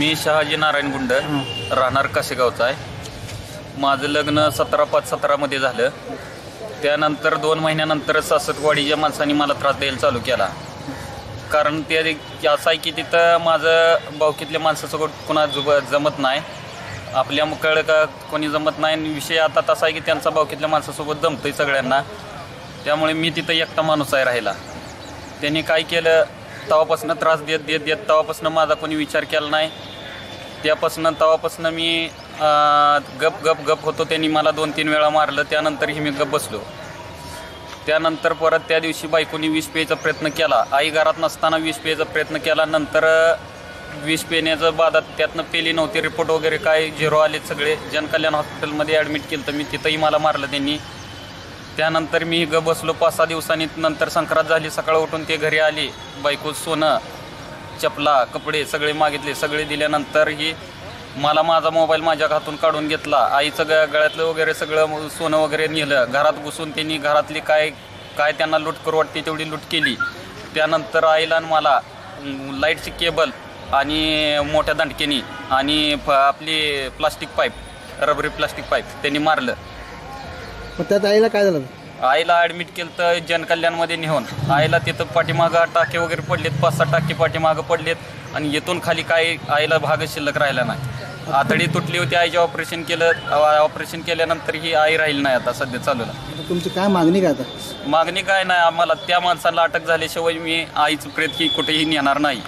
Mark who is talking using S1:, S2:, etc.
S1: मी शहाजी नारायण गुंड राहणार कासेगावचा आहे. माझं लग्न 17/5/17 मध्ये झालं. त्यानंतर 2 महिन्यानंतर सासतवाडीच्या माणसांनी मला त्रास द्यायला चालू केला. कारण ते असं आहे की तिथं माझं भावकीतल्या माणसासोबत कोणा जमत नाही, आपल्या मुकळ का कोणी जमत नाही. विषय आता तसा आहे की त्यांचा भावकीतल्या माणसासोबत जमतोय सगळ्यांना. त्यामुळे मी तिथं एकटा माणूस आहे राहिला. त्यांनी काय केलं, तेव्हापासून त्रास देत देत देत तेव्हापासून माझा कोणी विचार केला नाही. तेव्हापासून मी गप होतो. त्यांनी मला 2-3 वेळा मारलं. त्यानंतरही मी गप बसलो. त्यानंतर परत त्या दिवशी बायकोनी विष प्यायचा प्रयत्न केला. आई घरात नसताना विष प्यायचा प्रयत्न केला. नंतर विष पिण्याचं बाधा त्यातनं पेली नव्हती. रिपोर्ट वगैरे काय 0 आले सगळे. जनकल्याण हॉस्पिटलमध्ये ॲडमिट केलं तर मी तिथंही मला मारलं त्यांनी. त्यानंतर मी गप बसलो. 5-6 दिवसांनी नंतर संक्रांत झाली. सकाळ उठून ते घरी आले. बायको सोनं, चपला, कपडे सगळे मागितले. सगळे दिल्यानंतरही मला माझा मोबाईल माझ्या हातून काढून घेतला. आईचं गळ्यातलं वगैरे सगळं सोनं वगैरे नेलं. घरात घुसून त्यांनी घरातली काय त्यांना लूट करू वाटते तेवढी लूट केली. त्यानंतर आईला आणि मला लाईटची केबल आणि मोठ्या दंडकेनी आणि आपली प्लास्टिक पाईप, रबरी प्लास्टिक पाईप त्यांनी मारलं.
S2: मग त्यात आईला काय झालं?
S1: आईला ॲडमिट केलं तर जनकल्याणमध्ये नेऊन. आईला तिथं पाठीमागं टाके वगैरे पडलेत, 5-6 टाके पाठीमागं पडलेत. आणि येथून खाली काय आईला भागच शिल्लक राहिला नाही. आतडी तुटली होती. आईचे ऑपरेशन केलं. ऑपरेशन केल्यानंतर ही आई राहील नाही आता सध्या चालूला.
S2: तुमची काय मागणी काय आता?
S1: मागणी काय नाही, आम्हाला त्या माणसाला अटक झाल्याशिवाय मी आईचं प्रेत ही कुठेही नेणार नाही.